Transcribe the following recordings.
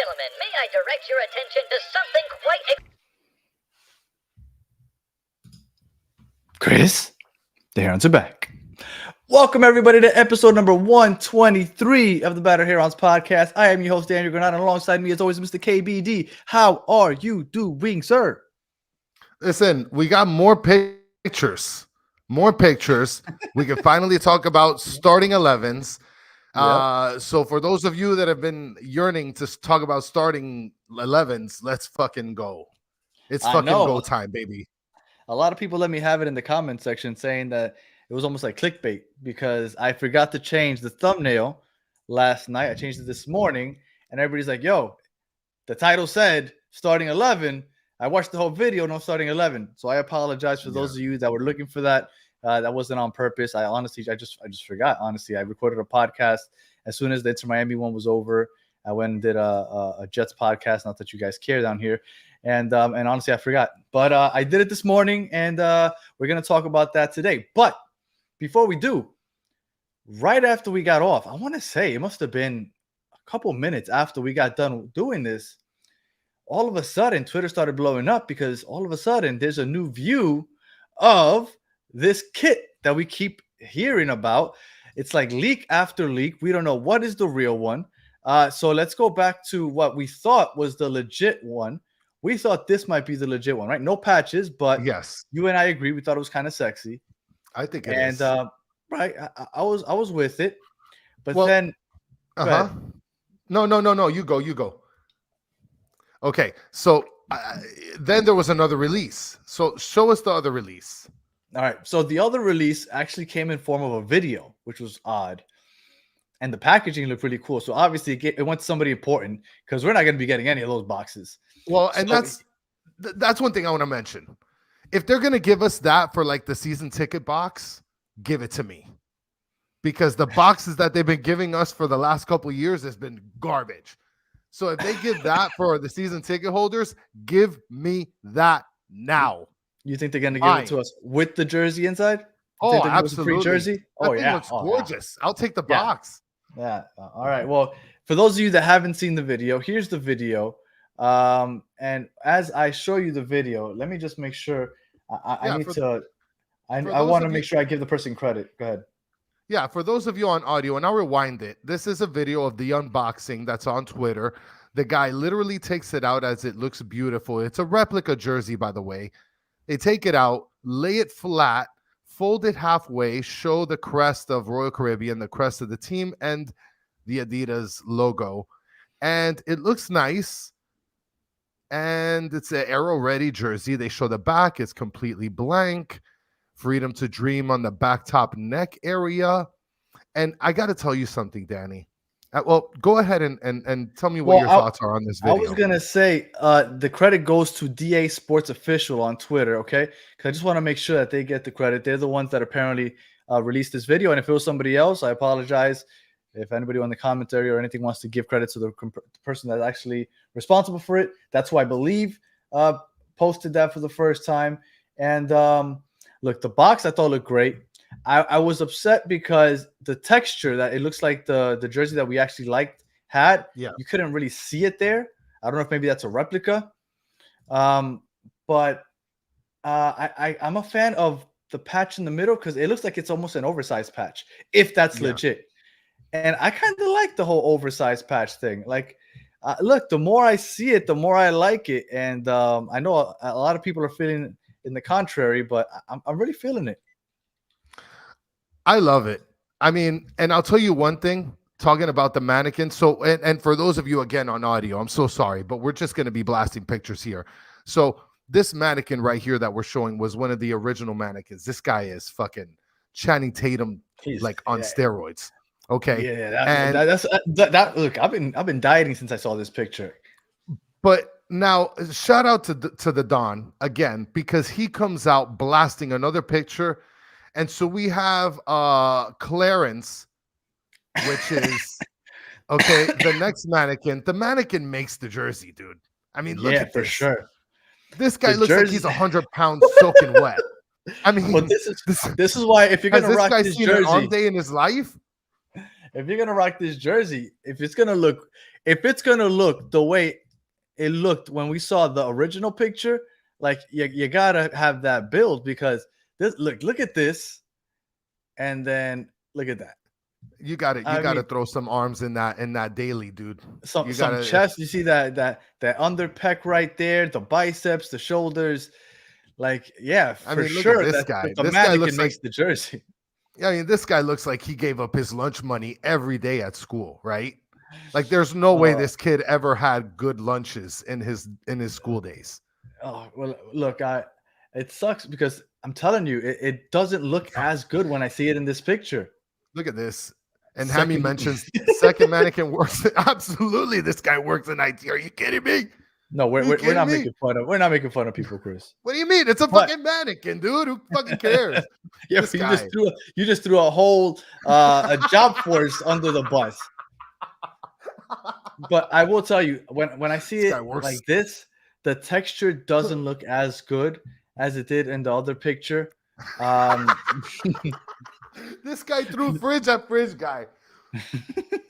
gentlemen, may I direct your attention to something quite... Chris, the Herons are back. Welcome, everybody, to episode number 123 of the Battered Herons podcast. I am your host, Daniel Granada, and alongside me, as always, Mr. KBD. How are you doing, sir? Listen, we got more pictures. We can finally talk about starting 11s. So for those of you that have been yearning to talk about starting 11s, let's fucking go. It's fucking go time, baby. A lot of people let me have it in the comment section saying that it was almost like clickbait because I forgot to change the thumbnail last night. I changed it this morning, and everybody's like, yo, the title said starting 11. I watched the whole video, no starting 11. So I apologize for those of you that were looking for that. That wasn't on purpose. I just forgot. Honestly, I recorded a podcast as soon as the Inter Miami one was over. I went and did a Jets podcast. Not that you guys care down here. And honestly, I forgot. But I did it this morning, and we're going to talk about that today. But before we do, right after we got off, I want to say it must have been a couple minutes after we got done doing this. All of a sudden, Twitter started blowing up because all of a sudden there's a new view of this kit that we keep hearing about. It's like leak after leak. We don't know what is the real one. So let's go back to what we thought was the legit one. We thought this might be the legit one, right? No patches, but yes, you and I agree. We thought it was kind of sexy. I think it is. Right, I was with it, but then, no, you go. Okay, so then there was another release. So show us the other release. All right, so the other release actually came in form of a video, which was odd, and the packaging looked really cool. So obviously it went to somebody important because we're not going to be getting any of those boxes. Well, and that's one thing I want to mention. If they're going to give us that for like the season ticket box, give it to me. Because the boxes that they've been giving us for the last couple of years has been garbage. So if they give that for the season ticket holders, give me that now. You think they're going to give it to us with the jersey inside? Oh, absolutely. Free jersey? That thing looks gorgeous. Yeah. I'll take the box. Yeah. All right. Well, for those of you that haven't seen the video, here's the video. And as I show you the video, let me just make sure I want to make sure I give the person credit. Go ahead. Yeah, for those of you on audio, and I'll rewind it. This is a video of the unboxing that's on Twitter. The guy literally takes it out as it looks beautiful. It's a replica jersey, by the way. They take it out, lay it flat, fold it halfway, show the crest of Royal Caribbean, the crest of the team, and the Adidas logo. And it looks nice. And it's an aero-ready jersey. They show the back. It's completely blank. Freedom to dream on the back top neck area. And I got to tell you something, Danny. Well, go ahead and tell me what your thoughts are on this video. I was going to say the credit goes to DA Sports Official on Twitter, okay? Because I just want to make sure that they get the credit. They're the ones that apparently released this video. And if it was somebody else, I apologize. If anybody on the commentary or anything wants to give credit to the person that's actually responsible for it, that's who I believe posted that for the first time. And look, the box I thought looked great. I was upset because the texture that it looks like the jersey that we actually had. You couldn't really see it there. I don't know if maybe that's a replica. But I'm a fan of the patch in the middle because it looks like it's almost an oversized patch, if that's legit. And I kind of like the whole oversized patch thing. Like, look, the more I see it, the more I like it. And I know a lot of people are feeling in the contrary, but I'm really feeling it. I love it. I mean, and I'll tell you one thing, talking about the mannequin. So, and for those of you, again, on audio, I'm so sorry, but we're just going to be blasting pictures here. So this mannequin right here that we're showing was one of the original mannequins. This guy is fucking Channing Tatum, like on steroids. Okay. Yeah, that. Look, I've been dieting since I saw this picture. But now, shout out to the Don again, because he comes out blasting another picture, and so we have Clarence, which is okay. The next mannequin, the mannequin makes the jersey, dude. I mean, look at for this. Sure. This guy looks like he's 100 pounds soaking wet. I mean, this is why if you're gonna rock this jersey, an arm day in his life. if you're gonna rock this jersey, if it's gonna look the way it looked when we saw the original picture, like you gotta have that build because this look at this, and then look at that. You got to I mean, throw some arms in that daily, dude. some You some gotta. chest. You see that under pec right there, the biceps, the shoulders. Like, yeah, I for mean, look at sure this that guy. the This guy mannequin looks like. makes the jersey. I mean, this guy looks like he gave up his lunch money every day at school, right? Like, there's no way Uh, this kid ever had good lunches in his school days. oh well, look, it sucks because I'm telling you, it doesn't look as good when I see it in this picture. Look at this. And Hammy Second, mentions second mannequin works. Absolutely, this guy works in IT. Are you kidding me? no, we're not making fun of people, Chris. What do you mean? It's a But fucking mannequin, dude. Who fucking cares? yeah, This but guy. you just threw a whole a job force under the bus. But I will tell you, when I see This it guy works. like this, the texture doesn't look as good as it did in the other picture. This guy threw fridge at fridge guy.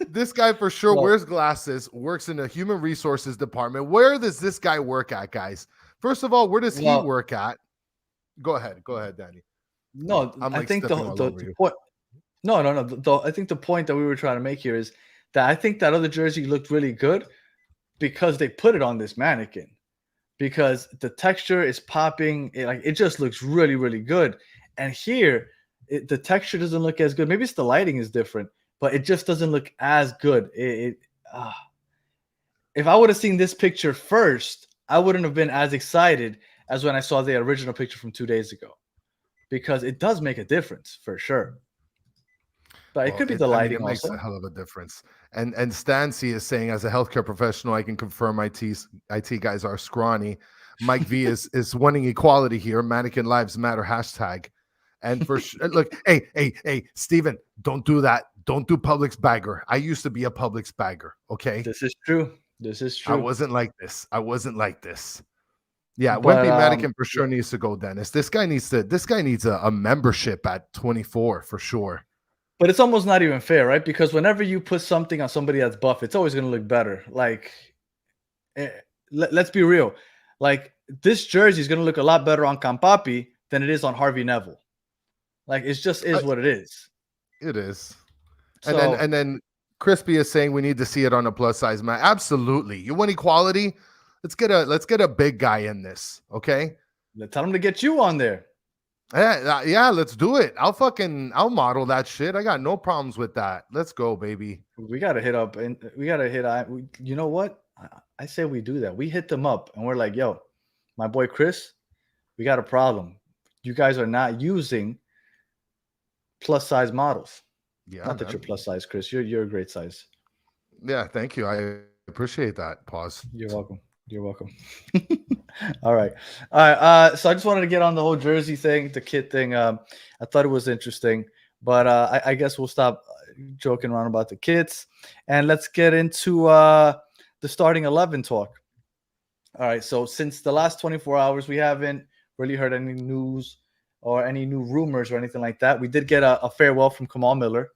This guy for sure Well, wears glasses, works in the human resources department. Where does this guy work at, guys? First of all, where does he well, work at? Go ahead, Danny. no, I'm I like think stepping all over the you. point. No. I think the point that we were trying to make here is that I think that other jersey looked really good because they put it on this mannequin. Because the texture is popping, it just looks really, really good. And here, the texture doesn't look as good. Maybe it's the lighting is different, but it just doesn't look as good. If I would have seen this picture first, I wouldn't have been as excited as when I saw the original picture from 2 days ago, because it does make a difference for sure. But it could be the lighting it makes also. a hell of a difference. And Stancy is saying, as a healthcare professional, I can confirm IT guys are scrawny. Mike V is wanting equality here. Mannequin Lives Matter hashtag. And for look, hey, Steven, don't do that. Don't do Publix bagger. I used to be a Publix bagger. Okay, This is true. I wasn't like this. Yeah, But Wimpy Mannequin for sure needs to go, Dennis. This guy needs a membership at 24 for sure. But it's almost not even fair, right? Because whenever you put something on somebody that's buff, it's always going to look better. Like, let's be real. Like, this jersey is going to look a lot better on Campapi than it is on Harvey Neville. Like, it just is what it is. It is. So, and then Crispy is saying we need to see it on a plus size man. Absolutely. You want equality? Let's get a big guy in this. Okay. tell them to get you on there. Yeah, let's do it. I'll model that shit. I got no problems with that. Let's go, baby. We got to hit up, and we got to hit. You know what? I say we do that. We hit them up, and we're like, yo, my boy Chris, we got a problem. You guys are not using plus size models. Yeah. Not that you're plus size, Chris. You're a great size. Yeah, thank you. I appreciate that. Pause. You're welcome. All right. So I just wanted to get on the whole jersey thing, the kit thing. I thought it was interesting, but I guess we'll stop joking around about the kits and let's get into the starting 11 talk. All right. So since the last 24 hours, we haven't really heard any news or any new rumors or anything like that. We did get a farewell from Kamal Miller,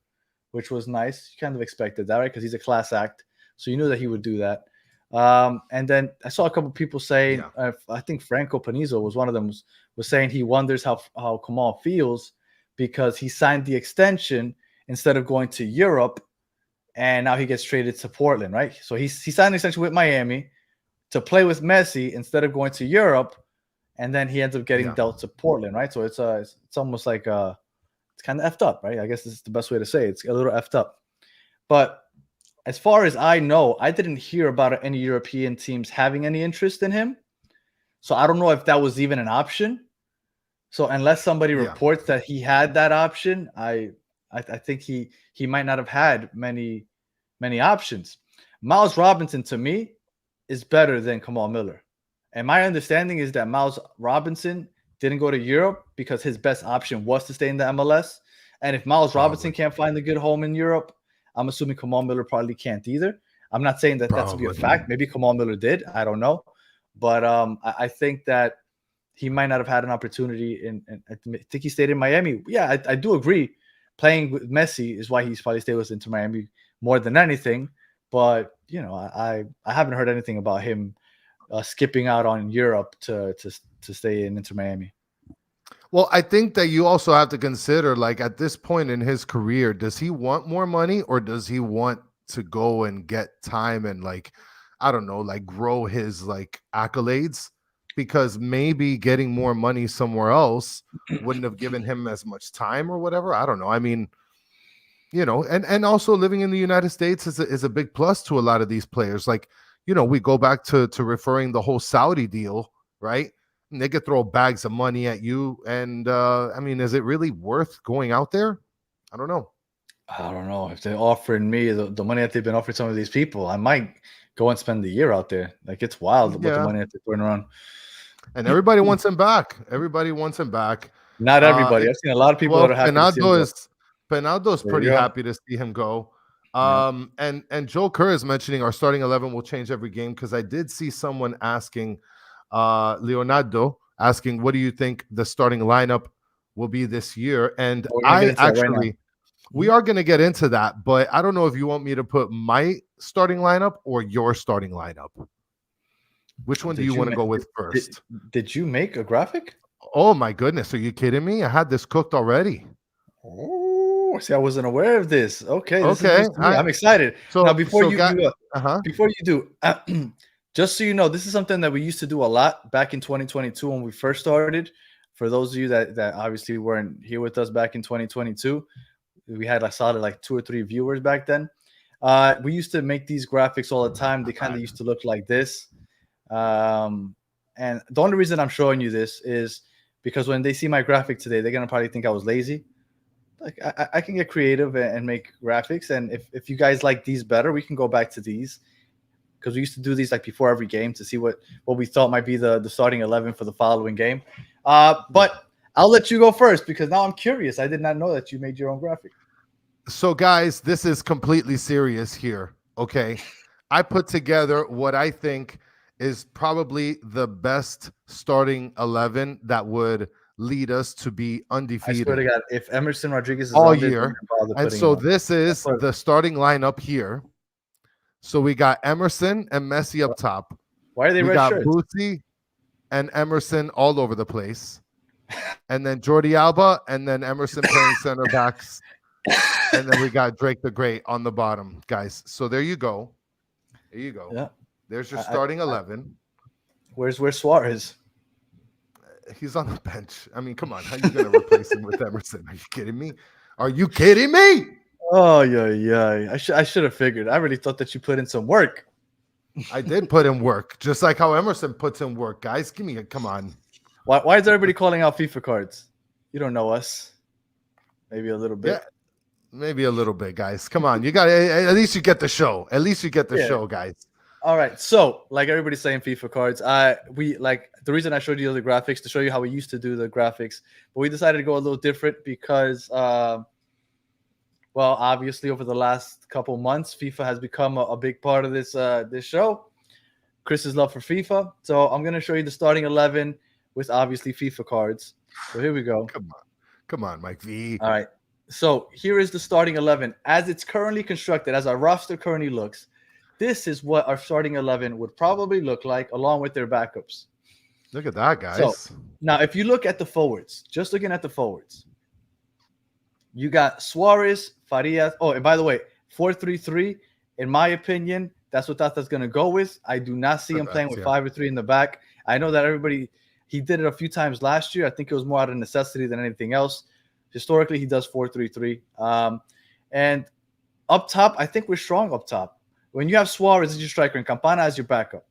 which was nice. You kind of expected that, right? Because he's a class act. So you knew that he would do that. And then I saw a couple of people saying, I think Franco Panizo was one of them, was saying he wonders how Kamal feels because he signed the extension instead of going to Europe, and now he gets traded to Portland, right? So he signed an extension with Miami to play with Messi instead of going to Europe, and then he ends up getting dealt to Portland, right? So it's almost like it's kind of effed up, right? I guess this is the best way to say it. It's a little effed up, but as far as I know, I didn't hear about any European teams having any interest in him. So I don't know if that was even an option. So unless somebody reports that he had that option, I think he might not have had many options. Miles Robinson, to me, is better than Kamal Miller. And my understanding is that Miles Robinson didn't go to Europe because his best option was to stay in the MLS. And if Miles Robinson can't find a good home in Europe, I'm assuming Kamal Miller probably can't either. I'm not saying that that's to be a fact. Maybe Kamal Miller did. I don't know. But I think that he might not have had an opportunity. I think he stayed in Miami. Yeah, I do agree playing with Messi is why he's probably stayed with Inter Miami more than anything. But I haven't heard anything about him skipping out on Europe to stay in Inter Miami. Well, I think that you also have to consider, like, at this point in his career, does he want more money or does he want to go and get time and, like, I don't know, like, grow his, like, accolades? Because maybe getting more money somewhere else wouldn't have given him as much time or whatever. I don't know. I mean, and also living in the United States is a big plus to a lot of these players. Like, we go back to referring the whole Saudi deal, right? And they could throw bags of money at you. And I mean, is it really worth going out there? I don't know. I don't know if they're offering me the money that they've been offering some of these people. I might go and spend the year out there. Like, it's wild what the money that they're throwing around. And everybody wants him back. Everybody wants him back. Not everybody. I've seen a lot of people that are happy to see him go. Penaldo's pretty happy to see him go. And Joel Kerr is mentioning our starting 11 will change every game, because I did see someone asking, Leonardo asking, what do you think the starting lineup will be this year? And we are going to get into that, but I don't know if you want me to put my starting lineup or your starting lineup. Which one do you want to go with first? Did you make a graphic? Oh my goodness, are you kidding me? I had this cooked already. Oh, see, I wasn't aware of this. Okay. I'm excited. So now, before you do, just so you know, this is something that we used to do a lot back in 2022 when we first started. For those of you that obviously weren't here with us back in 2022, we had like 2 or 3 viewers back then. We used to make these graphics all the time. They kind of used to look like this. And the only reason I'm showing you this is because when they see my graphic today, they're gonna probably think I was lazy. Like, I can get creative and make graphics, and if you guys like these better, we can go back to these, because we used to do these like before every game to see what we thought might be the starting 11 for the following game. But I'll let you go first, because now I'm curious. I did not know that you made your own graphic. So guys, this is completely serious here. Okay, I put together what I think is probably the best starting 11 that would lead us to be undefeated. I swear to God, if Emerson Rodriguez is all year. And so this is the starting lineup here. So we got Emerson and Messi up top. Why are they red shirts? We got Boosie and Emerson all over the place. And then Jordi Alba, and then Emerson playing center backs. And then we got Drake the Great on the bottom, guys. So there you go. There you go. Yeah. There's your starting 11. Where's Suarez? He's on the bench. I mean, come on. How are you going to replace him with Emerson? Are you kidding me? Are you kidding me? Oh, yeah. I should have figured. I really thought that you put in some work. I did put in work, just like how Emerson puts in work, guys. Come on. Why is everybody calling out FIFA cards? You don't know us. Maybe a little bit. Yeah, maybe a little bit, guys. Come on. You got at least you get the show. At least you get the show, guys. All right. So, like everybody's saying FIFA cards, we like the reason I showed you the graphics to show you how we used to do the graphics, but we decided to go a little different because well, obviously over the last couple months, FIFA has become a big part of this show. Chris's love for FIFA. So I'm going to show you the starting 11 with obviously FIFA cards. So here we go. Come on, Mike V. All right. So here is the starting 11 as it's currently constructed, as our roster currently looks. This is what our starting 11 would probably look like along with their backups. Look at that, guys. So now if you look at the forwards, just looking at the forwards, you got Suarez, Farias. Oh, and by the way, 4-3-3, in my opinion, that's what Tata's going to go with. I do not see him playing with 5-3 in the back. I know that he did it a few times last year. I think it was more out of necessity than anything else. Historically, he does 4-3-3. And up top, I think we're strong up top. When you have Suarez as your striker and Campana as your backup,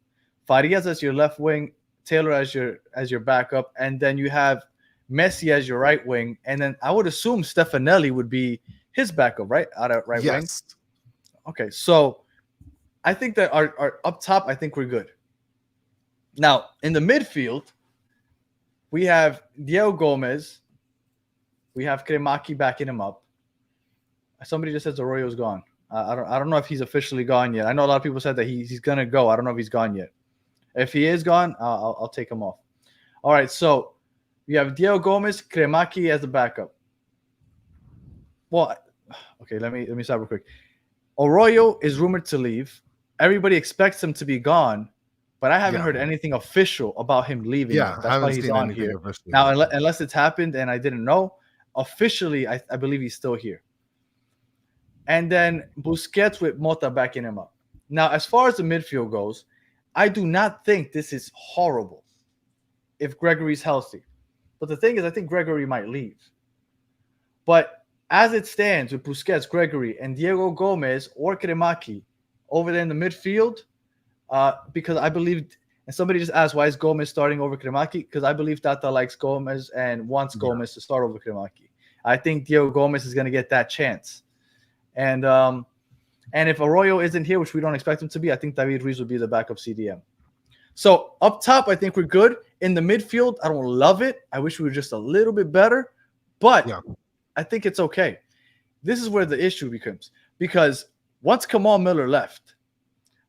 Farias as your left wing, Taylor as your backup, and then you have Messi as your right wing, and then I would assume Stefanelli would be his backup, right? Out of right wing. Okay, so I think that our up top, I think we're good. Now in the midfield, we have Diego Gomez, we have Kremaki backing him up. Somebody just says Arroyo's gone. I don't know if he's officially gone yet. I know a lot of people said that he's gonna go. I don't know if he's gone yet. If he is gone, I'll take him off. All right, so you have Diego Gomez, Kremaki as the backup. Well, okay, let me stop real quick. Arroyo is rumored to leave. Everybody expects him to be gone, but I haven't Yeah. heard anything official about him leaving Yeah, yet. I That's why haven't he's seen on anything here. officially Now, about that. unless it's happened and I didn't know, officially, I believe he's still here. And then Busquets with Mota backing him up. Now, as far as the midfield goes, I do not think this is horrible if Gregory's healthy. But the thing is, I think Gregory might leave. But as it stands with Busquets, Gregory, and Diego Gomez or Kremaki over there in the midfield, because I believe, and somebody just asked, why is Gomez starting over Kremaki? Because I believe Tata likes Gomez and wants Gomez to start over Kremaki. I think Diego Gomez is going to get that chance. And if Arroyo isn't here, which we don't expect him to be, I think David Ruiz will be the backup CDM. So up top, I think we're good. In the midfield, I don't love it. I wish we were just a little bit better, but I think it's okay. This is where the issue becomes, because once Kamal Miller left,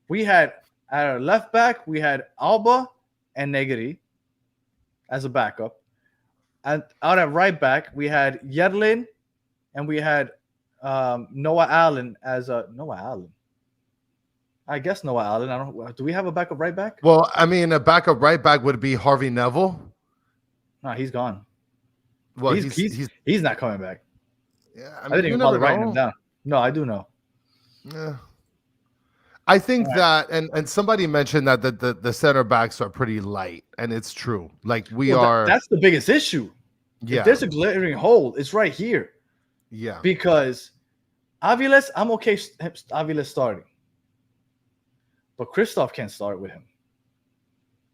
we had at our left back, we had Alba and Negri as a backup. And out at right back, we had Yedlin and we had Noah Allen as a Noah Allen. I guess Noah Allen. I don't. Do we have a backup right back? Well, I mean, a backup right back would be Harvey Neville. No, he's gone. Well, he's not coming back. Yeah, I didn't even bother writing him down. No, I do know. Yeah. I think that, and somebody mentioned that the center backs are pretty light, and it's true. Like that's the biggest issue. Yeah. If there's a glaring hole, it's right here. Yeah. Because Aviles, I'm okay Aviles starting. But Christoph can't start with him.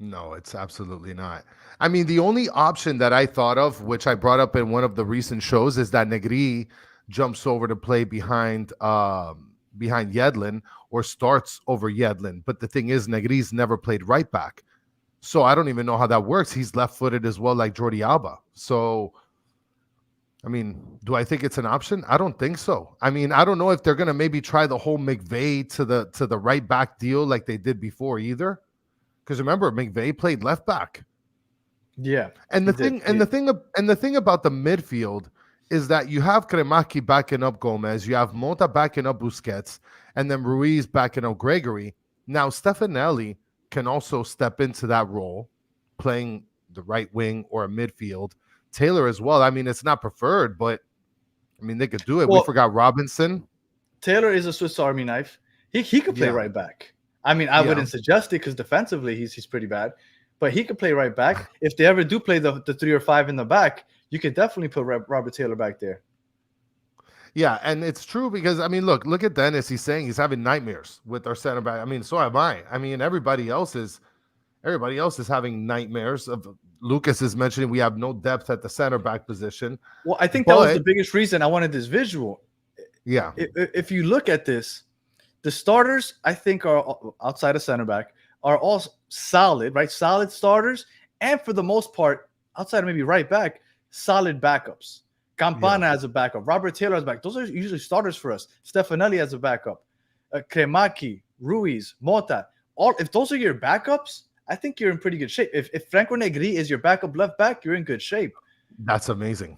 No, it's absolutely not. I mean, the only option that I thought of, which I brought up in one of the recent shows, is that Negri jumps over to play behind Yedlin or starts over Yedlin. But the thing is, Negri's never played right back. So I don't even know how that works. He's left-footed as well, like Jordi Alba. So, I mean, do I think it's an option? I don't think so. I mean, I don't know if they're going to maybe try the whole McVay to the right back deal like they did before either. Because remember, McVay played left back. Yeah. And the thing about the midfield is that you have Kremaki backing up Gomez, you have Mota backing up Busquets, and then Ruiz backing up Gregory. Now, Stefanelli can also step into that role, playing the right wing or a midfield. Taylor as well. I mean, it's not preferred, but I mean, they could do it. We forgot Robinson. Taylor is a Swiss Army knife. He could play right back. I mean, I wouldn't suggest it because defensively he's pretty bad, but he could play right back. If they ever do play the 3 or 5 in the back, you could definitely put Robert Taylor back there. Yeah, and it's true because, I mean, look at Dennis. He's saying he's having nightmares with our center back. I mean, so am I. I mean, everybody else is having nightmares. Lucas is mentioning we have no depth at the center back position. Well, I think that was the biggest reason I wanted this visual. Yeah. If you look at this, the starters, I think, are outside of center back, are all solid, right? Solid starters. And for the most part, outside of maybe right back, solid backups. Campana as a backup. Robert Taylor as a backup. Those are usually starters for us. Stefanelli as a backup. Kremaki, Ruiz, Mota. If those are your backups, I think you're in pretty good shape. If Franco Negri is your backup left back, you're in good shape. That's amazing.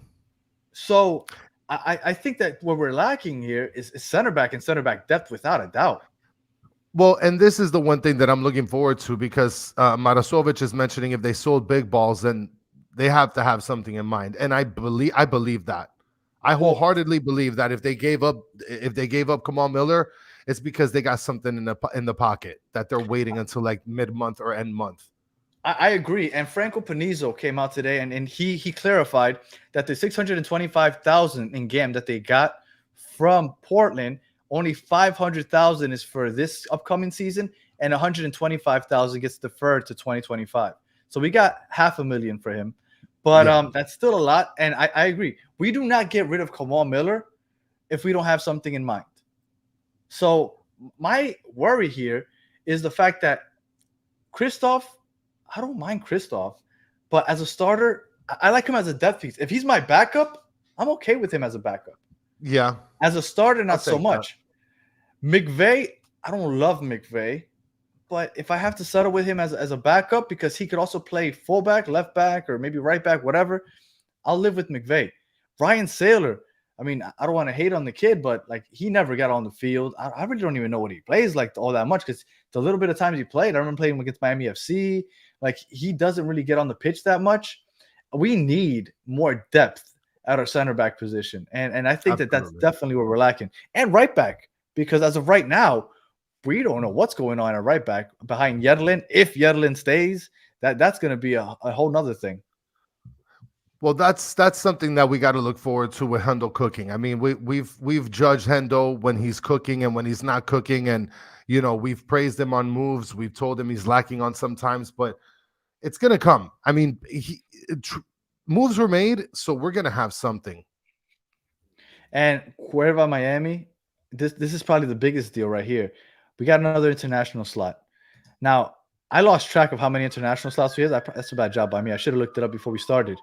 So I think that what we're lacking here is center back and center back depth without a doubt. Well, and this is the one thing that I'm looking forward to because Marasovic is mentioning if they sold big balls, then they have to have something in mind. And I believe that. I wholeheartedly believe that if they gave up Kamal Miller, it's because they got something in the pocket that they're waiting until like mid-month or end month. I agree. And Franco Panizo came out today and he clarified that the $625,000 in GAM that they got from Portland, only $500,000 is for this upcoming season, and $125,000 gets deferred to 2025. So we got $500,000 for him, but that's still a lot. And I agree. We do not get rid of Kamal Miller if we don't have something in mind. So my worry here is the fact that Christoph, I don't mind Christoph, but as a starter, I like him as a depth piece. If he's my backup, I'm okay with him as a backup. Yeah. As a starter, not so much. McVay, I don't love McVay, but if I have to settle with him as a backup because he could also play fullback, left back, or maybe right back, whatever, I'll live with McVay. Ryan Saylor, I mean, I don't want to hate on the kid, but like he never got on the field. I really don't even know what he plays like all that much because the little bit of times he played, I remember playing him against Miami FC. Like he doesn't really get on the pitch that much. We need more depth at our center back position, and I think that's Absolutely. definitely what we're lacking. And right back, because as of right now, we don't know what's going on at right back behind Yedlin. If Yedlin stays, that's going to be a whole nother thing. Well, that's something that we got to look forward to with Hendo cooking. I mean, we've judged Hendo when he's cooking and when he's not cooking, and we've praised him on moves. We've told him he's lacking on sometimes, but it's gonna come. I mean, moves were made, so we're gonna have something. And Cuerva Miami, this is probably the biggest deal right here. We got another international slot. Now, I lost track of how many international slots we have. That's a bad job by me. I should have looked it up before we started.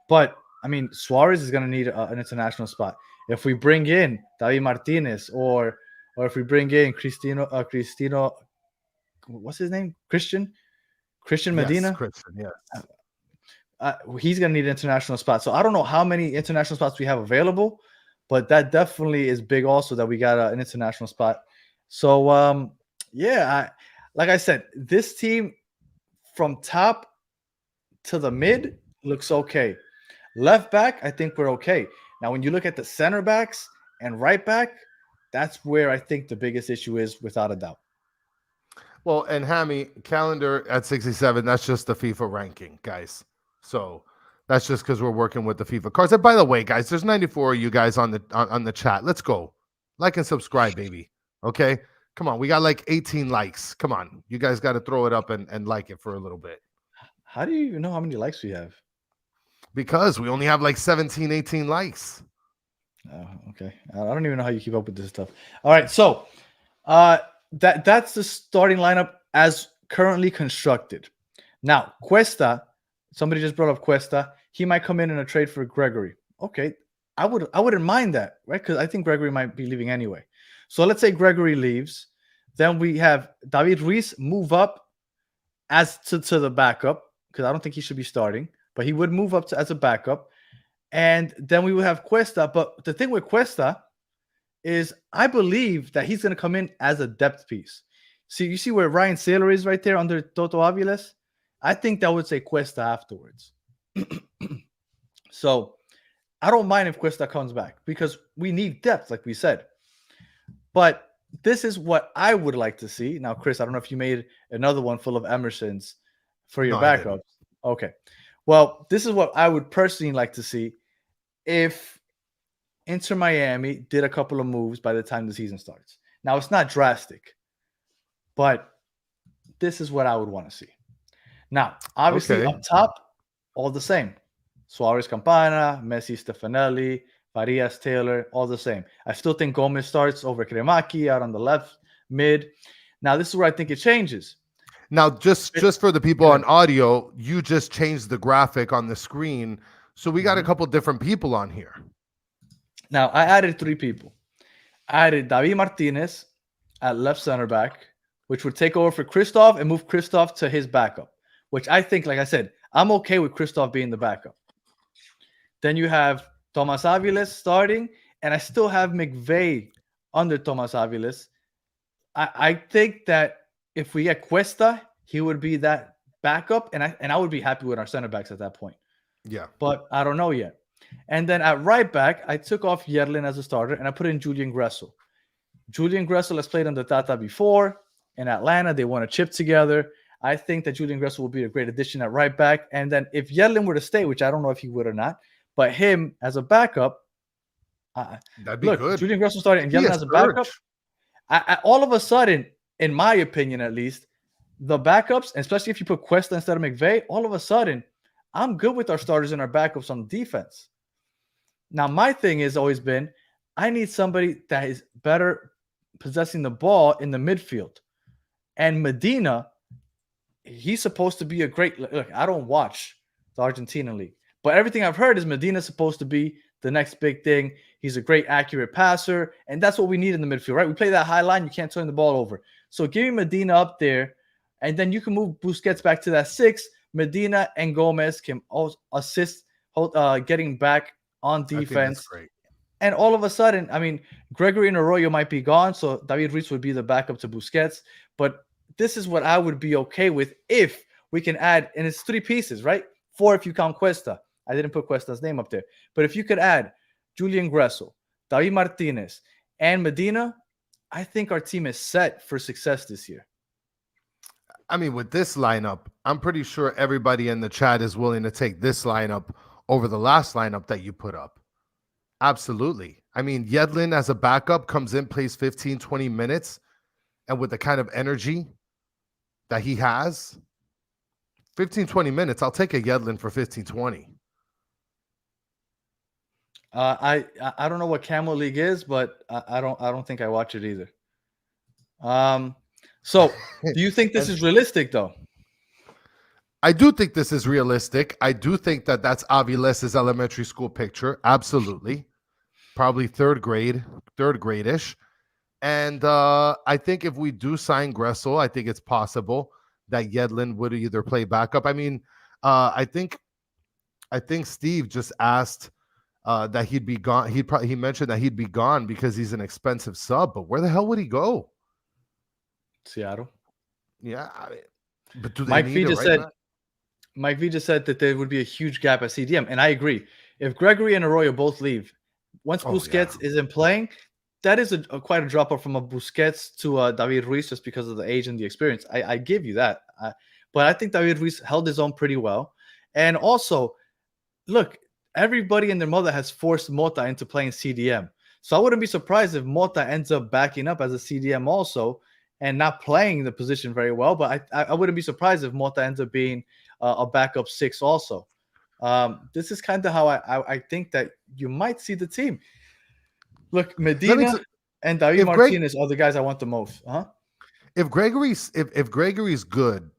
But I mean, Suarez is going to need an international spot. If we bring in David Martinez or if we bring in Cristino, what's his name? Christian Medina. Yes, Christian, yes. He's going to need an international spot. So I don't know how many international spots we have available, but that definitely is big also that we got an international spot. So, yeah, like I said, this team from top to the mid looks okay. Left back, I think we're okay. Now, when you look at the center backs and right back, that's where I think the biggest issue is, without a doubt. Well, and Hammy, calendar at 67, that's just the FIFA ranking, guys. So that's just because we're working with the FIFA cards. And by the way, guys, there's 94 of you guys on the chat. Let's go. Like and subscribe, baby. Okay? Come on. We got like 18 likes. Come on. You guys got to throw it up and like it for a little bit. How do you even know how many likes we have? Because we only have like 17, 18 likes. Oh, okay. I don't even know how you keep up with this stuff. All right. So that's the starting lineup as currently constructed. Now, Cuesta, somebody just brought up Cuesta. He might come in a trade for Gregory. Okay. I wouldn't mind that, right? Because I think Gregory might be leaving anyway. So let's say Gregory leaves. Then we have David Ruiz move up as to the backup, because I don't think he should be starting, but he would move up as a backup. And then we would have Cuesta. But the thing with Cuesta is I believe that he's going to come in as a depth piece. See, you see where Ryan Saylor is right there under Toto Aviles? I think that would say Cuesta afterwards. So I don't mind if Cuesta comes back because we need depth, like we said. But this is what I would like to see. Now, Chris, I don't know if you made another one full of Emersons for your backups. Okay. Well, this is what I would personally like to see if Inter Miami did a couple of moves by the time the season starts. Now, it's not drastic, but this is what I would want to see. Now, obviously, up top, all the same. Suarez Campana, Messi Stefanelli, Farias Taylor, all the same. I still think Gomez starts over Kremaki out on the left mid. Now, this is where I think it changes. Now, just for the people on audio, you just changed the graphic on the screen. So we got a couple different people on here. Now, I added 3 people. I added David Martinez at left center back, which would take over for Christoph and move Christoph to his backup, which I think, like I said, I'm okay with Christoph being the backup. Then you have Thomas Aviles starting, and I still have McVeigh under Thomas Aviles. I think that if we get Cuesta, he would be that backup, and I would be happy with our center backs at that point. Yeah. But I don't know yet. And then at right back, I took off Yerlin as a starter, and I put in Julian Gressel. Julian Gressel has played under Tata before. In Atlanta, they won a chip together. I think that Julian Gressel will be a great addition at right back. And then if Yerlin were to stay, which I don't know if he would or not, but him as a backup, that'd be good. Julian Gressel started and Yerlin as a backup. All of a sudden, in my opinion at least, the backups, especially if you put Cuesta instead of McVeigh, all of a sudden, I'm good with our starters and our backups on defense. Now, my thing has always been, I need somebody that is better possessing the ball in the midfield. And Medina, he's supposed to be a great... Look, I don't watch the Argentinian league, but everything I've heard is Medina's supposed to be the next big thing. He's a great, accurate passer, and that's what we need in the midfield, right? We play that high line, you can't turn the ball over. So give me Medina up there, and then you can move Busquets back to that 6. Medina and Gomez can also assist getting back on defense. And all of a sudden, I mean, Gregory and Arroyo might be gone, so David Ruiz would be the backup to Busquets. But this is what I would be okay with if we can add, and it's 3 pieces, right? 4 if you count Cuesta. I didn't put Cuesta's name up there. But if you could add Julian Gressel, David Martinez, and Medina, I think our team is set for success this year. I mean, with this lineup, I'm pretty sure everybody in the chat is willing to take this lineup over the last lineup that you put up. Absolutely. I mean, Yedlin as a backup comes in, plays 15, 20 minutes, and with the kind of energy that he has, 15, 20 minutes, I'll take a Yedlin for 15, 20. I don't know what Camel League is, but I don't think I watch it either. So do you think this is realistic though? I do think this is realistic. I do think that that's Aviles' elementary school picture. Absolutely. Probably third grade-ish. And I think if we do sign Gressel, I think it's possible that Yedlin would either play backup. I mean, I think Steve just asked that he'd be gone. He mentioned that he'd be gone because he's an expensive sub. But where the hell would he go? Seattle. Yeah, but do they Mike need V it just right said back? Mike V just said that there would be a huge gap at CDM, and I agree. If Gregory and Arroyo both leave, once Busquets isn't playing, that is quite a drop off from a Busquets to David Ruiz just because of the age and the experience. I give you that, but I think David Ruiz held his own pretty well, and also, look, everybody and their mother has forced Mota into playing CDM, so I wouldn't be surprised if Mota ends up backing up as a CDM also and not playing the position very well. But I wouldn't be surprised if Mota ends up being a backup 6 also. This is kind of how I think that you might see the team. Look, Medina and David Martinez are the guys I want the most. If Gregory's good,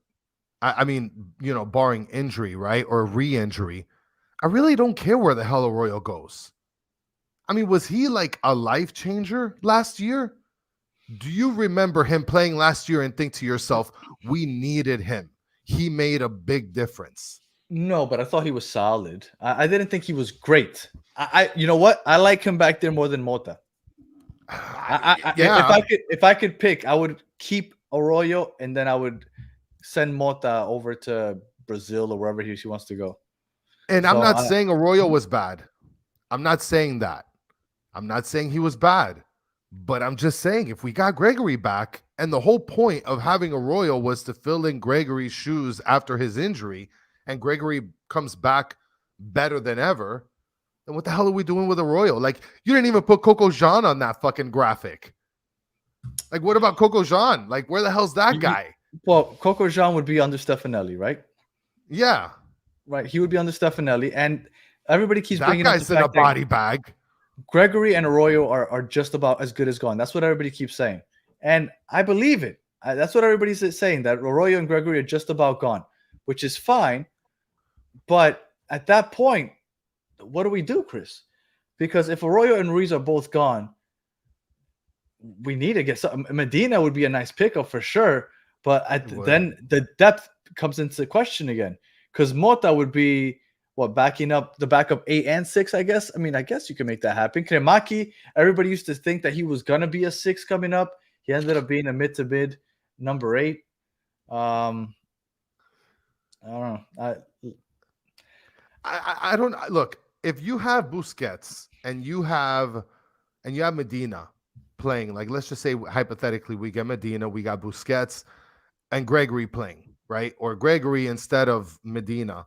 I mean, you know, barring injury, right, or re-injury, I really don't care where the hell Arroyo goes. I mean, was he like a life changer last year? Do you remember him playing last year and think to yourself, we needed him? He made a big difference. No, but I thought he was solid. I didn't think he was great. You know what? I like him back there more than Mota. If I could pick, I would keep Arroyo and then I would send Mota over to Brazil or wherever he wants to go. And I'm not saying Arroyo was bad. I'm not saying that. I'm not saying he was bad. But I'm just saying, if we got Gregory back, and the whole point of having Arroyo was to fill in Gregory's shoes after his injury, and Gregory comes back better than ever, then what the hell are we doing with Arroyo? Like, you didn't even put Coco Jean on that fucking graphic. Like, what about Coco Jean? Like, where the hell's that guy? Well, Coco Jean would be under Stefanelli, right? Yeah. Right. He would be under Stefanelli, and everybody keeps that bringing guy's up the in fact a body bag. Gregory and Arroyo are just about as good as gone. That's what everybody keeps saying. And I believe it. That's what everybody's saying, that Arroyo and Gregory are just about gone, which is fine. But at that point, what do we do, Chris? Because if Arroyo and Ruiz are both gone, we need to get some. Medina would be a nice pickup for sure. But then the depth comes into question again. Because Mota would be backing up the backup 8 and 6, I guess. I mean, I guess you can make that happen. Kremaki, everybody used to think that he was gonna be a 6 coming up. He ended up being a mid to mid number 8. I don't know. I don't look. If you have Busquets and you have Medina playing, like let's just say hypothetically we get Medina, we got Busquets and Gregory playing, right? Or Gregory instead of Medina.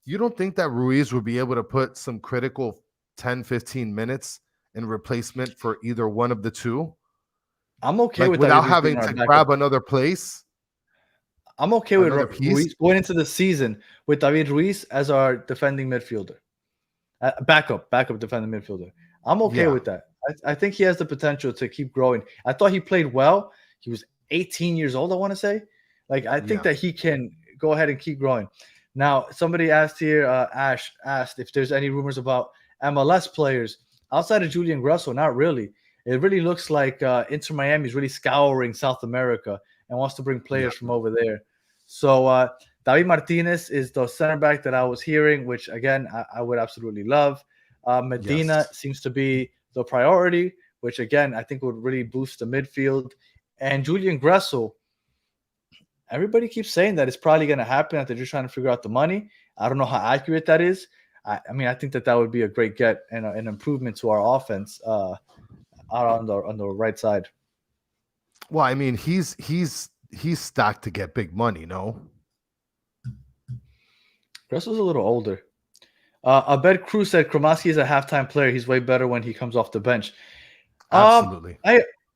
You don't think that Ruiz would be able to put some critical 10, 15 minutes in replacement for either one of the two? I'm okay with without having to grab another place. I'm okay with Ruiz going into the season with David Ruiz as our defending midfielder, backup defending midfielder. I'm okay with that. I think he has the potential to keep growing. I thought he played well. He was 18 years old, I want to say. Like, I think that he can go ahead and keep growing. Now, somebody asked here, Ash asked if there's any rumors about MLS players outside of Julian Gressel. Not really. It really looks like Inter Miami is really scouring South America and wants to bring players from over there. So David Martinez is the center back that I was hearing, which, again, I would absolutely love. Medina seems to be the priority, which again I think would really boost the midfield. And Julian Gressel, everybody keeps saying that it's probably going to happen, that they're just trying to figure out the money. I don't know how accurate that is. I mean, I think that would be a great get and an improvement to our offense out on the right side. Well, I mean, he's stacked to get big money, no? Gressel's a little older. Abed Cruz said Kromaski is a halftime player. He's way better when he comes off the bench. Absolutely.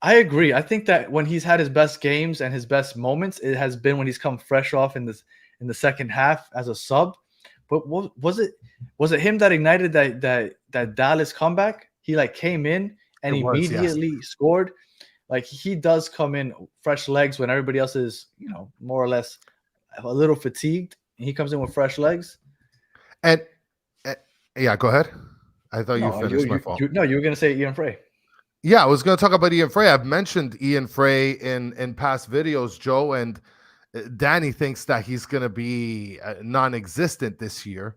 I agree. I think that when he's had his best games and his best moments, it has been when he's come fresh off in the second half as a sub. But was it him that ignited that Dallas comeback? He like came in and immediately scored. Like he does come in fresh legs when everybody else is, more or less a little fatigued. He comes in with fresh legs. And yeah, go ahead. I thought you finished my fault. You were going to say Ian Frey. Yeah, I was going to talk about Ian Frey. I've mentioned Ian Frey in past videos, Joe, and Danny thinks that he's going to be non-existent this year.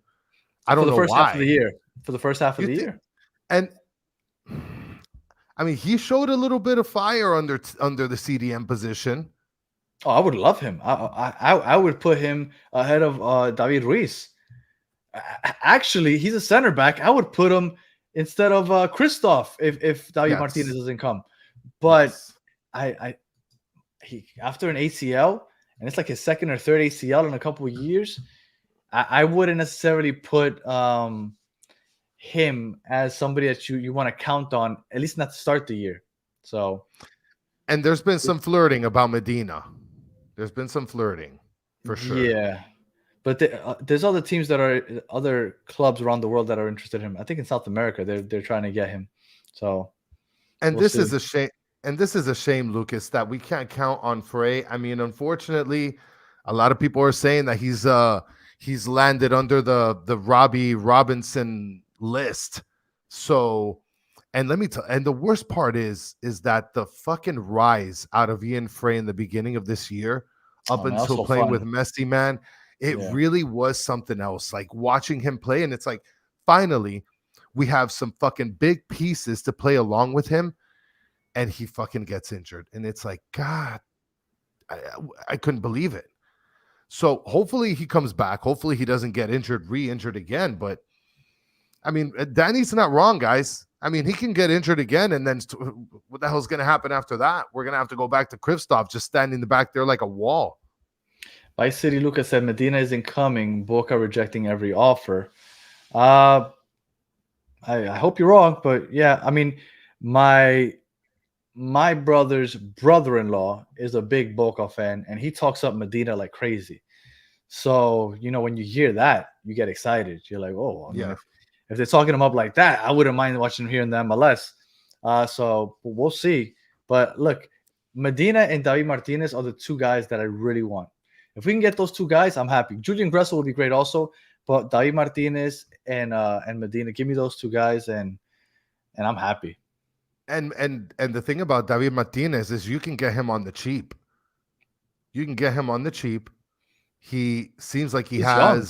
I don't know why. For the first half of the year. And I mean, he showed a little bit of fire under the CDM position. Oh, I would love him. I would put him ahead of David Ruiz. Actually, he's a center back. I would put him instead of Christoph if David Martinez doesn't come. But he after an ACL, and it's like his second or third ACL in a couple of years, I wouldn't necessarily put him as somebody that you want to count on, at least not to start the year. So, and there's been some flirting about Medina. There's been some flirting for sure. Yeah. But there's other teams other clubs around the world that are interested in him. I think in South America, they're trying to get him. So, this is a shame. And this is a shame, Lucas, that we can't count on Frey. I mean, unfortunately, a lot of people are saying that he's landed under the Robbie Robinson list. So, and let me tell, and the worst part is that the fucking rise out of Ian Frey in the beginning of this year, up until playing with Messi, man. It really was something else. Like watching him play, and it's like finally we have some fucking big pieces to play along with him, and he fucking gets injured. And it's like, God, I couldn't believe it. So hopefully he comes back. Hopefully he doesn't get re-injured again. But I mean, Danny's not wrong, guys. I mean, he can get injured again, and then what the hell's going to happen after that? We're going to have to go back to Kristoff just standing in the back there like a wall. Vice City Lucas said Medina isn't coming. Boca rejecting every offer. I hope you're wrong, but yeah, I mean, my brother's brother-in-law is a big Boca fan, and he talks up Medina like crazy. So, when you hear that, you get excited. You're like, oh, if they're talking him up like that, I wouldn't mind watching him here in the MLS. So we'll see. But look, Medina and David Martinez are the two guys that I really want. If we can get those two guys, I'm happy. Julian Gressel would be great also, but David Martinez and Medina, give me those two guys, and I'm happy. And the thing about David Martinez is you can get him on the cheap. You can get him on the cheap. He seems like he's young.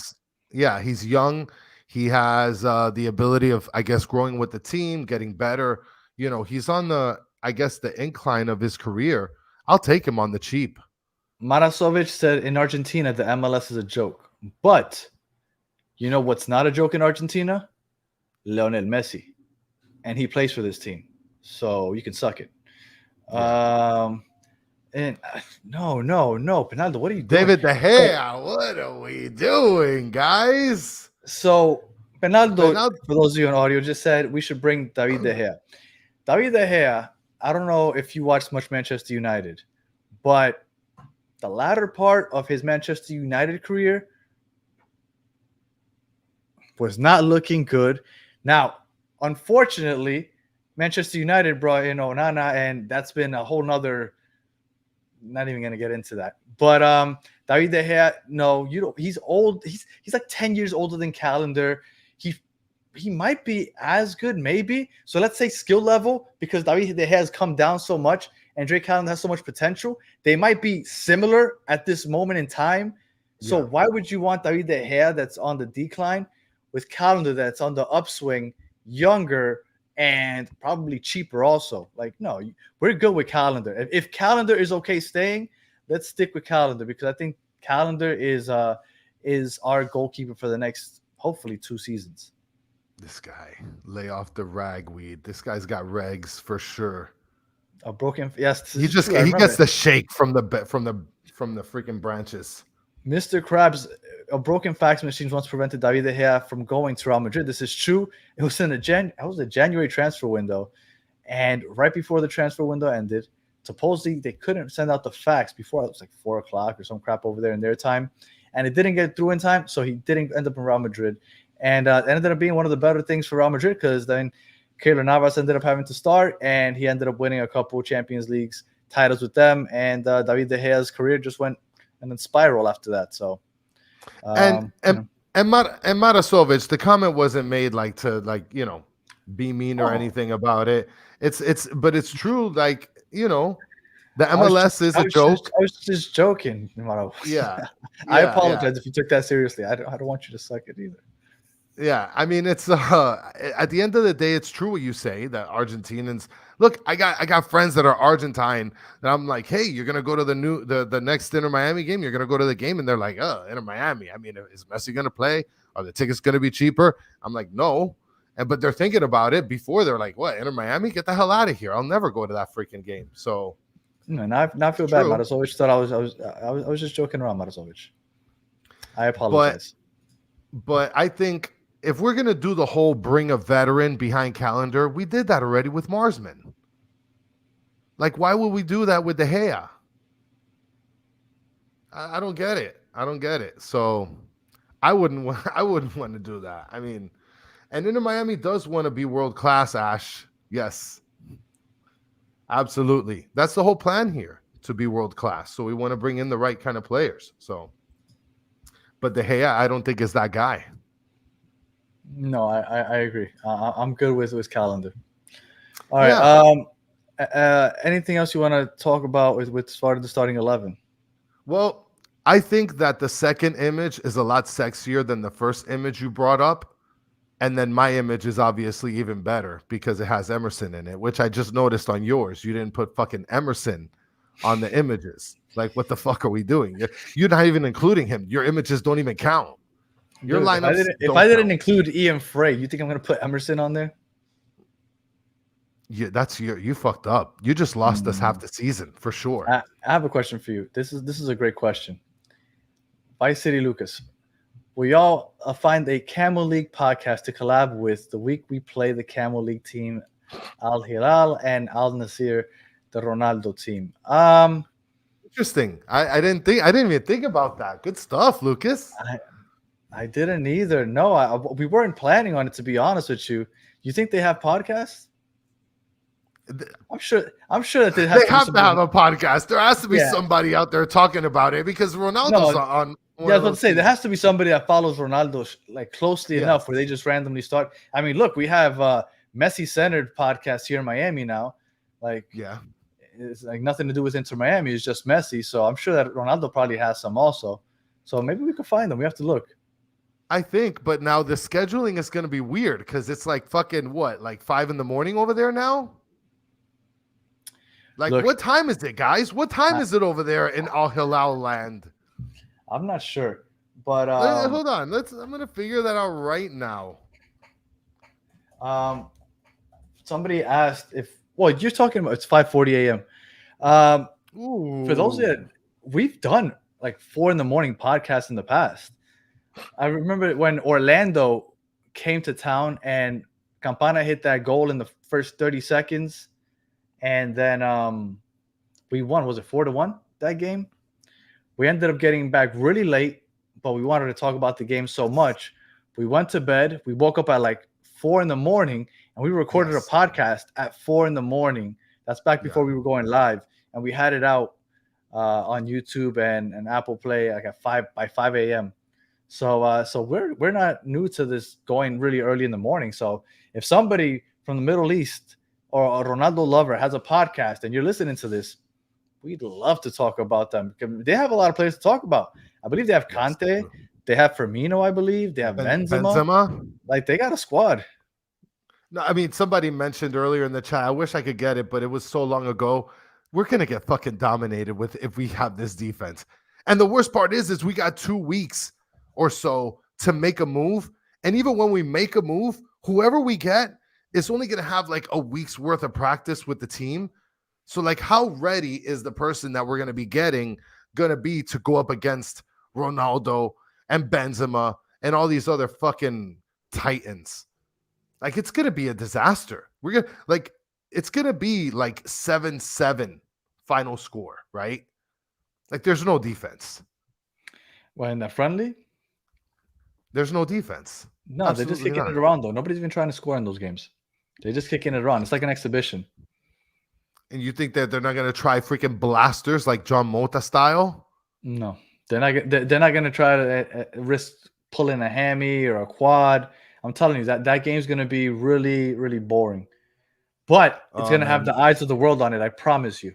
Yeah, he's young. He has the ability of, I guess, growing with the team, getting better. He's on the incline of his career. I'll take him on the cheap. Marasovic said in Argentina, the MLS is a joke. But you know what's not a joke in Argentina? Lionel Messi. And he plays for this team. So you can suck it. Yeah. And no, Penaldo, what are you doing? David De Gea, what are we doing, guys? So Penaldo, for those of you on audio, just said we should bring David De Gea. David De Gea, I don't know if you watched much Manchester United, but the latter part of his Manchester United career was not looking good. Now, unfortunately, Manchester United brought in Onana, and that's been a whole nother. Not even going to get into that. But David De Gea, no, he's old. He's like 10 years older than Calendar. He might be as good, maybe. So let's say skill level, because David De Gea has come down so much, and Drake Calendar has so much potential. They might be similar at this moment in time. So why would you want David De Gea that's on the decline with Calendar that's on the upswing, younger, and probably cheaper also. Like, no, we're good with Calendar. If Calendar is okay staying, let's stick with Calendar because I think Calendar is our goalkeeper for the next hopefully 2 seasons. This guy, lay off the ragweed. This guy's got regs for sure. A broken, yes, this He is just true. he gets the shake from the freaking branches. Mr. Krabs, a broken fax machine once prevented David De Gea from going to Real Madrid. This is true. It was in a January transfer window, and right before the transfer window ended, supposedly they couldn't send out the fax before. It was like 4 o'clock or some crap over there in their time, and it didn't get through in time, so he didn't end up in Real Madrid. And it ended up being one of the better things for Real Madrid because then Keylor Navas ended up having to start, and he ended up winning a couple Champions Leagues titles with them. And David De Gea's career just went and then spiral after that. So, and Marasovic, the comment wasn't made like to be mean or anything about it. But it's true. Like, the MLS is a joke. I was just joking. Yeah. I apologize if you took that seriously. I don't want you to suck it either. Yeah, I mean, it's at the end of the day, it's true what you say that Argentinians look. I got friends that are Argentine, and I'm like, hey, you're gonna go to the next Inter Miami game. You're gonna go to the game, and they're like, oh, Inter Miami. I mean, is Messi gonna play? Are the tickets gonna be cheaper? I'm like, no, but they're thinking about it before. They're like, what, Inter Miami? Get the hell out of here! I'll never go to that freaking game. So, no, not feel bad. Marasovic thought I was just joking around, Marasovic. I apologize, but I think. If we're going to do the whole bring a veteran behind Calendar, we did that already with Marsman. Like, why would we do that with De Gea? I don't get it. I don't get it. So I wouldn't want to do that. I mean, and Inter Miami does want to be world-class, Ash. Yes. Absolutely. That's the whole plan here, to be world-class. So we want to bring in the right kind of players. So, but De Gea, I don't think is that guy. No, I agree. I'm good with Calendar. All right. Yeah. Anything else you want to talk about with the starting 11? Well, I think that the second image is a lot sexier than the first image you brought up. And then my image is obviously even better because it has Emerson in it, which I just noticed on yours. You didn't put fucking Emerson on the images. Like, what the fuck are we doing? You're not even including him. Your images don't even count. Your lineup. If I didn't include Ian Frey, you think I'm going to put Emerson on there? Yeah, you fucked up. You just lost us half the season for sure. I have a question for you. This is a great question. Vice City Lucas, will y'all find a Camel League podcast to collab with the week we play the Camel League team, Al Hilal and Al Nasir, the Ronaldo team? Interesting. I didn't even think about that. Good stuff, Lucas. I didn't either. No, we weren't planning on it, to be honest with you. You think they have podcasts? I'm sure that they have to have a podcast. There has to be somebody out there talking about it because Ronaldo's on. Yeah, I was about to say there has to be somebody that follows Ronaldo like closely enough where they just randomly start. I mean, look, we have Messi-centered podcast here in Miami now. Like, it's like nothing to do with Inter Miami. It's just Messi. So I'm sure that Ronaldo probably has some also. So maybe we could find them. We have to look. I think, but now the scheduling is going to be weird because it's like fucking what, like 5 a.m. over there now? Like, look, what time is it, guys? What time is it over there in Al Hilal land? I'm not sure, but hold on. I'm going to figure that out right now. Somebody asked you're talking about it's 5:40 a.m. For those that we've done like 4 a.m. podcasts in the past. I remember when Orlando came to town and Campana hit that goal in the first 30 seconds. And then we won. Was it 4-1 that game? We ended up getting back really late, but we wanted to talk about the game so much. We went to bed. We woke up at like 4 a.m. and we recorded a podcast at 4 a.m. That's back before we were going live. And we had it out on YouTube and Apple Play like at 5 a.m. So we're not new to this going really early in the morning. So if somebody from the Middle East or a Ronaldo lover has a podcast and you're listening to this, we'd love to talk about them. They have a lot of players to talk about. I believe they have Conte. They have Firmino, I believe. They have Benzema. Like, they got a squad. No, I mean, somebody mentioned earlier in the chat, I wish I could get it, but it was so long ago. We're going to get fucking dominated with if we have this defense. And the worst part is we got 2 weeks or so to make a move. And even when we make a move, whoever we get is only going to have like a week's worth of practice with the team. So, like, how ready is the person that we're going to be getting going to be to go up against Ronaldo and Benzema and all these other fucking titans? Like, it's gonna be a disaster. It's gonna be like 7-7 final score, right? Like, there's no defense. Well, in the friendly, There's no defense. no, they're just kicking it around though. Nobody's even trying to score in those games. They're just kicking it around. It's like an exhibition. And you think that they're not gonna try freaking blasters like John Mota style? No, they're not. They're not gonna try to risk pulling a hammy or a quad. I'm telling you that game's gonna be really, really boring. But it's gonna have the eyes of the world on it. I promise you.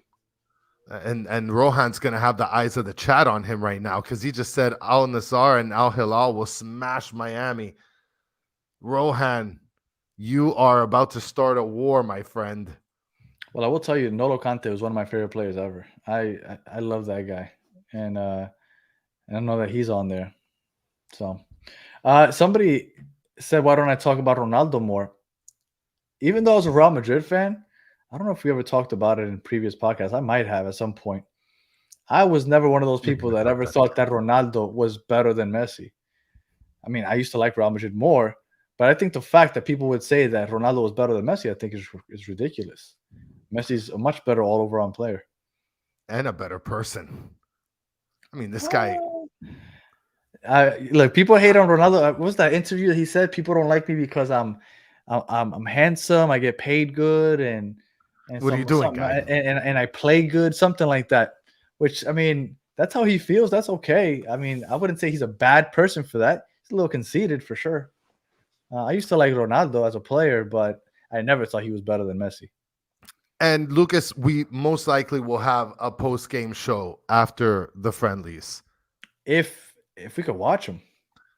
And Rohan's gonna have the eyes of the chat on him right now because he just said Al Nassr and Al Hilal will smash Miami. Rohan, you are about to start a war, my friend. Well, I will tell you, Nolo Conte was one of my favorite players ever. I love that guy, and I know that he's on there. So, somebody said, "Why don't I talk about Ronaldo more?" Even though I was a Real Madrid fan, I don't know if we ever talked about it in previous podcasts. I might have at some point. I was never one of those people that ever thought that Ronaldo was better than Messi. I mean, I used to like Real Madrid more, but I think the fact that people would say that Ronaldo was better than Messi, I think is ridiculous. Messi's a much better all-around player. And a better person. I mean, this guy. Look, people hate on Ronaldo. What was that interview that he said? People don't like me because I'm handsome, I get paid good, and what are you doing, guy? And I play good, something like that. Which, I mean, that's how he feels. That's okay. I mean, I wouldn't say he's a bad person for that. He's a little conceited for sure. I used to like Ronaldo as a player, but I never thought he was better than Messi. And Lucas, we most likely will have a post-game show after the friendlies. If we could watch them.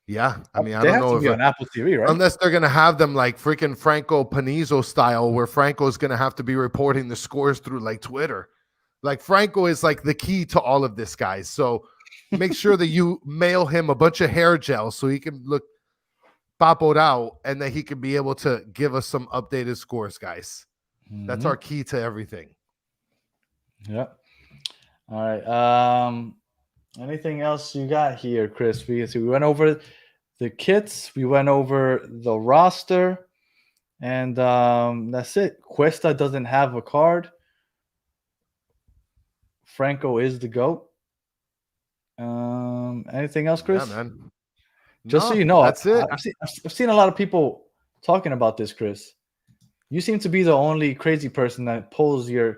Yeah, I mean, I don't know if on Apple TV, right? Unless they're gonna have them like freaking Franco Panizo style, where Franco's gonna have to be reporting the scores through like Twitter. Like, Franco is like the key to all of this, guys. So make sure that you mail him a bunch of hair gel so he can look papoed out, and that he can be able to give us some updated scores, guys. Mm-hmm. That's our key to everything. Yep. All right. Anything else you got here, Chris? We went over the kits, we went over the roster, and that's it. Cuesta doesn't have a card. Franco is the GOAT. Anything else, Chris? Yeah, man. Just so you know, that's it. I've seen a lot of people talking about this, Chris. You seem to be the only crazy person that pulls your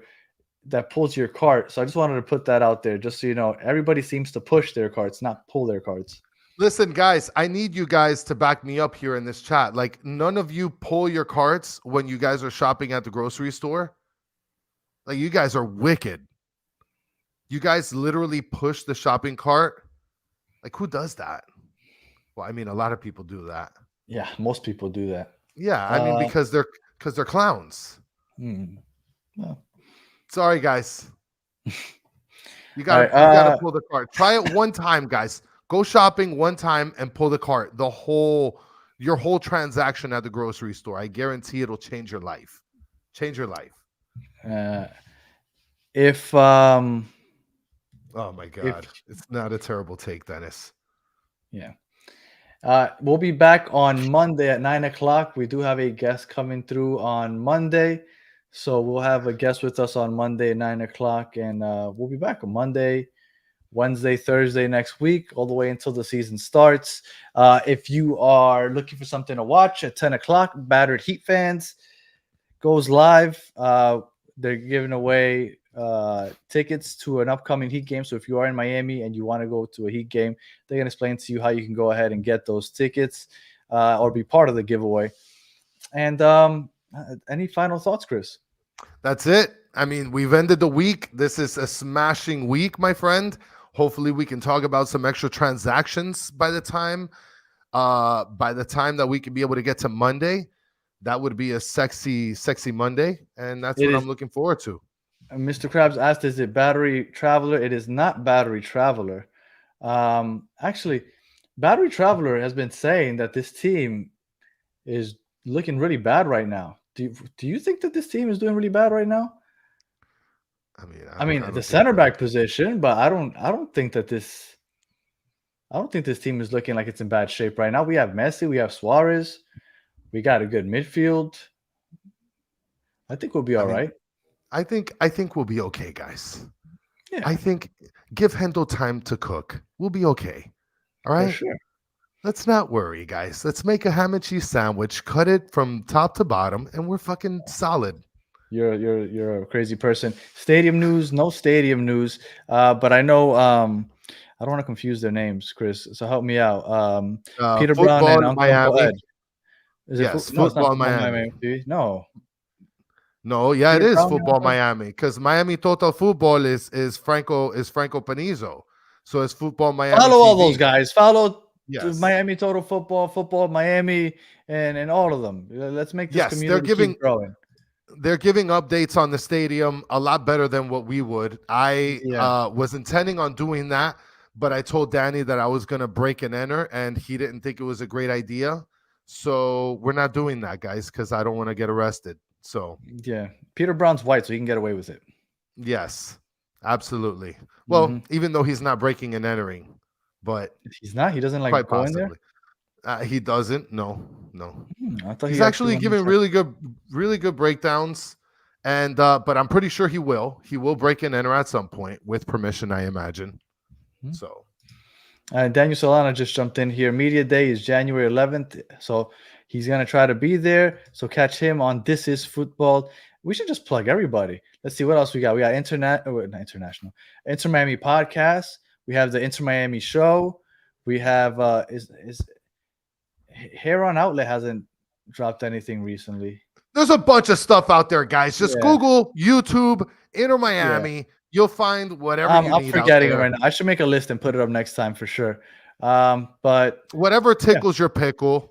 cart. So I just wanted to put that out there, just so you know. Everybody seems to push their carts, not pull their carts. Listen, guys, I need you guys to back me up here in this chat. Like, none of you pull your carts when you guys are shopping at the grocery store. Like, you guys are wicked. You guys literally push the shopping cart. Like, who does that? Well, I mean, a lot of people do that. Yeah, most people do that. Yeah, I mean, because they're clowns. Well, sorry, guys. You gotta pull the cart. Try it one time, guys. Go shopping one time and pull the cart. Your whole transaction at the grocery store. I guarantee it'll change your life. Change your life. Oh my God, it's not a terrible take, Dennis. Yeah. We'll be back on Monday at 9:00. We do have a guest coming through on Monday. So we'll have a guest with us on Monday at 9:00, and we'll be back on Monday, Wednesday, Thursday next week, all the way until the season starts. If you are looking for something to watch at 10:00, Battered Heat Fans goes live. They're giving away tickets to an upcoming Heat game. So if you are in Miami and you want to go to a Heat game, they're going to explain to you how you can go ahead and get those tickets or be part of the giveaway. And any final thoughts, Chris? That's it. I mean, we've ended the week. This is a smashing week, my friend. Hopefully we can talk about some extra transactions by the time that we can be able to get to Monday. that would be a sexy Monday, and that's It what is. I'm looking forward to. Mr. Krabs asked, "Is it Battery Traveler?" It is not Battery Traveler. Actually, Battery Traveler has been saying that this team is looking really bad right now. Do you think that this team is doing really bad right now? I I mean, don't the think center we're back looking. position, but I don't think this team is looking like it's in bad shape right now. We have Messi, we have Suarez, we got a good midfield. I think we'll be I all mean, right. I think we'll be okay, guys. Yeah, I think give Hendo time to cook. We'll be okay. All for right. sure. Let's not worry, guys. Let's make a ham and cheese sandwich, cut it from top to bottom, and we're fucking solid. You're a crazy person. Stadium news, no stadium news. But I know I don't want to confuse their names, Chris. So help me out. Peter Brown Football and Uncle Miami. Ed. Is it Yes, no, it's not football Football Miami. Miami. No. No, yeah, it Peter is Brown and football Uncle Ed? Miami because Miami Total Football is Franco Panizo. So it's football Miami Follow all those TV. guys. Follow Yes. Miami Total Football Miami, and all of them. Let's make this Yes, they're community keep growing. giving updates on the stadium a lot better than what we would. I Yeah. was intending on doing that, but I told Danny that I was going to break and enter, and he didn't think it was a great idea. So we're not doing that, guys, because I don't want to get arrested. So Yeah. Peter Brown's white, so he can get away with it. yes, absolutely. Well, Mhm. even though he's not breaking and entering, but He's not. He doesn't like quite go in there. possibly. He doesn't. No. I thought He's he actually wanted to giving check. really good breakdowns. And but I'm pretty sure he will. He will break and enter at some point with permission, I imagine. Mhm. So Daniel Solana just jumped in here. Media Day is January 11th, so he's gonna try to be there. So catch him on This Is Football. We should just plug everybody. Let's see what else we got. We got not international, Inter Miami podcast. We have the Inter Miami show. We have is Hair on Outlet hasn't dropped anything recently. there's a bunch of stuff out there, guys. Just Yeah, Google YouTube Inter yeah. Miami. You'll find whatever you I'm need out forgetting it there. right now. I should make a list and put it up next time for sure. But Whatever yeah. tickles your pickle,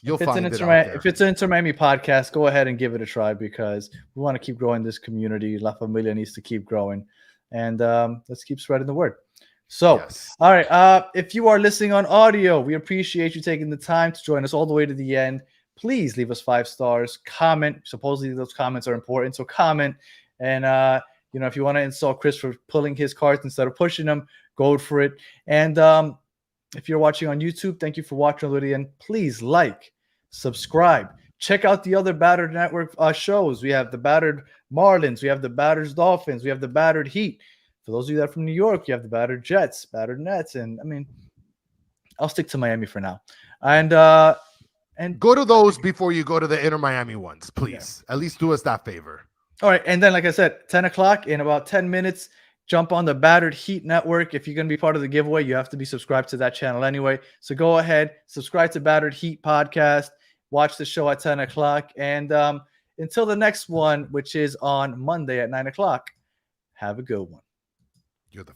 you'll find it out there. If it's an Inter Miami podcast, go ahead and give it a try because we want to keep growing this community. La Familia needs to keep growing, and let's keep spreading the word. So, Yes. all right. If you are listening on audio, we appreciate you taking the time to join us all the way to the end. Please leave us 5 stars. Comment. Supposedly those comments are important, so comment. And if you want to insult Chris for pulling his cards instead of pushing them, go for it. And if you're watching on YouTube, thank you for watching, Lydian. Please like, subscribe. Check out the other Battered Network shows. We have the Battered Marlins. We have the Battered Dolphins. We have the Battered Heat. For those of you that are from New York, you have the Battered Jets, Battered Nets. And, I mean, I'll stick to Miami for now. And go to those before you go to the Inter Miami ones, please. Yeah. At least do us that favor. All right. And then, like I said, 10 o'clock in about 10 minutes, jump on the Battered Heat Network. If you're going to be part of the giveaway, you have to be subscribed to that channel anyway. So go ahead, subscribe to Battered Heat Podcast, watch the show at 10 o'clock. And until the next one, which is on Monday at 9 o'clock, have a good one.